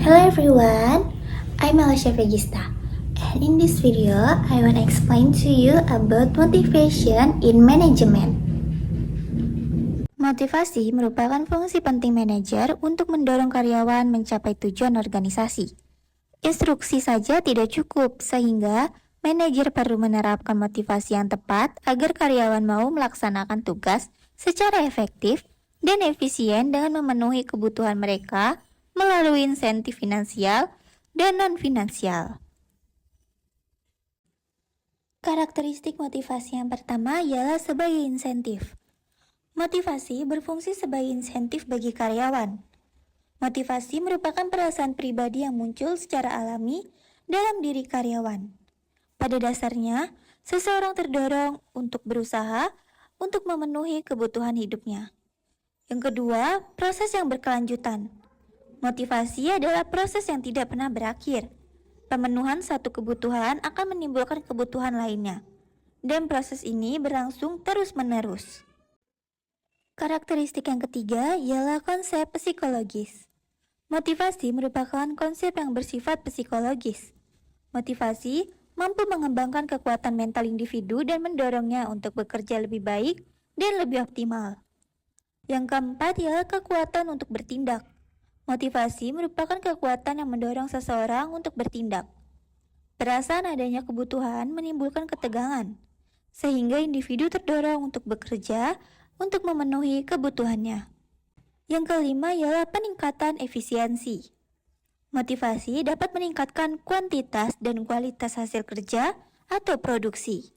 Hello everyone, I'm Alicia Regista, and in this video, I want to explain to you about motivation in management. Motivasi merupakan fungsi penting manajer untuk mendorong karyawan mencapai tujuan organisasi. Instruksi saja tidak cukup, sehingga manajer perlu menerapkan motivasi yang tepat agar karyawan mau melaksanakan tugas secara efektif dan efisien dengan memenuhi kebutuhan mereka melalui insentif finansial dan non-finansial. Karakteristik motivasi yang pertama ialah sebagai insentif. Motivasi berfungsi sebagai insentif bagi karyawan. Motivasi merupakan perasaan pribadi yang muncul secara alami dalam diri karyawan. Pada dasarnya, seseorang terdorong untuk berusaha untuk memenuhi kebutuhan hidupnya. Yang kedua, proses yang berkelanjutan. Motivasi adalah proses yang tidak pernah berakhir. Pemenuhan satu kebutuhan akan menimbulkan kebutuhan lainnya, dan proses ini berlangsung terus-menerus. Karakteristik yang ketiga ialah konsep psikologis. Motivasi merupakan konsep yang bersifat psikologis. Motivasi mampu mengembangkan kekuatan mental individu dan mendorongnya untuk bekerja lebih baik dan lebih optimal. Yang keempat ialah kekuatan untuk bertindak. Motivasi merupakan kekuatan yang mendorong seseorang untuk bertindak. Perasaan adanya kebutuhan menimbulkan ketegangan, sehingga individu terdorong untuk bekerja untuk memenuhi kebutuhannya. Yang kelima ialah peningkatan efisiensi. Motivasi dapat meningkatkan kuantitas dan kualitas hasil kerja atau produksi.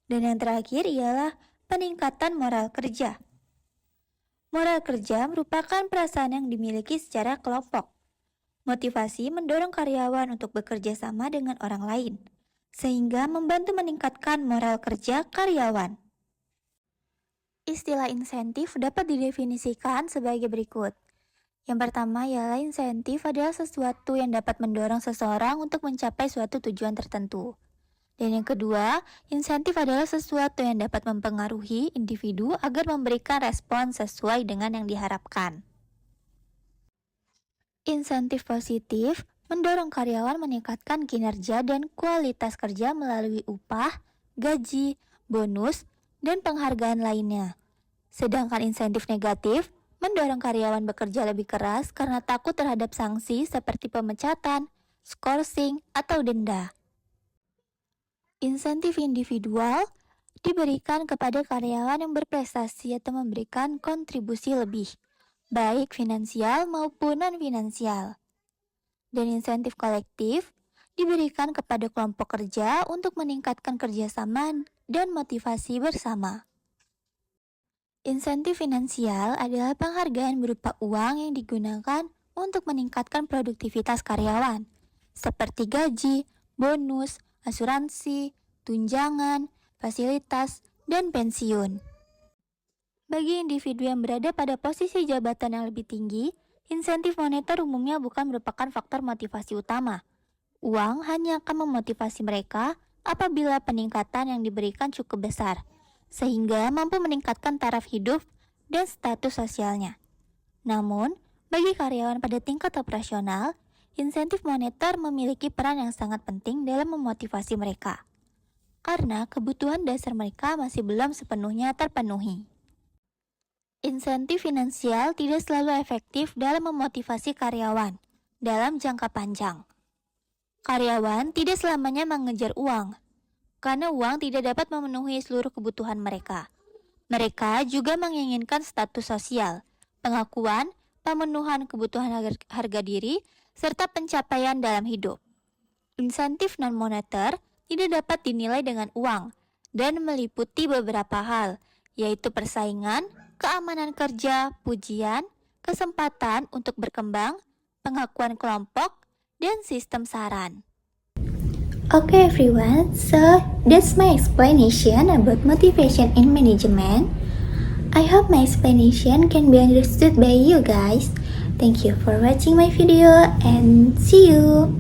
Dan yang terakhir ialah peningkatan moral kerja. Moral kerja merupakan perasaan yang dimiliki secara kelompok. Motivasi mendorong karyawan untuk bekerja sama dengan orang lain, sehingga membantu meningkatkan moral kerja karyawan. Istilah insentif dapat didefinisikan sebagai berikut. Yang pertama ialah insentif adalah sesuatu yang dapat mendorong seseorang untuk mencapai suatu tujuan tertentu. Dan yang kedua, insentif adalah sesuatu yang dapat mempengaruhi individu agar memberikan respon sesuai dengan yang diharapkan. Insentif positif mendorong karyawan meningkatkan kinerja dan kualitas kerja melalui upah, gaji, bonus, dan penghargaan lainnya. Sedangkan insentif negatif mendorong karyawan bekerja lebih keras karena takut terhadap sanksi seperti pemecatan, skorsing, atau denda. Insentif individual diberikan kepada karyawan yang berprestasi atau memberikan kontribusi lebih, baik finansial maupun non-finansial. Dan insentif kolektif diberikan kepada kelompok kerja untuk meningkatkan kerjasama dan motivasi bersama. Insentif finansial adalah penghargaan berupa uang yang digunakan untuk meningkatkan produktivitas karyawan, seperti gaji, bonus, asuransi, tunjangan, fasilitas, dan pensiun. Bagi individu yang berada pada posisi jabatan yang lebih tinggi, insentif moneter umumnya bukan merupakan faktor motivasi utama. Uang hanya akan memotivasi mereka apabila peningkatan yang diberikan cukup besar, sehingga mampu meningkatkan taraf hidup dan status sosialnya. Namun, bagi karyawan pada tingkat operasional, insentif moneter memiliki peran yang sangat penting dalam memotivasi mereka, karena kebutuhan dasar mereka masih belum sepenuhnya terpenuhi. Insentif finansial tidak selalu efektif dalam memotivasi karyawan dalam jangka panjang. Karyawan tidak selamanya mengejar uang, karena uang tidak dapat memenuhi seluruh kebutuhan mereka. Mereka juga menginginkan status sosial, pengakuan, pemenuhan kebutuhan harga diri, serta pencapaian dalam hidup. Insentif non-moneter tidak dapat dinilai dengan uang dan meliputi beberapa hal, yaitu persaingan, keamanan kerja, pujian, kesempatan untuk berkembang, pengakuan kelompok, dan sistem saran. Okay everyone, so that's my explanation about motivation in management. I hope my explanation can be understood by you guys. Thank you for watching my video and see you!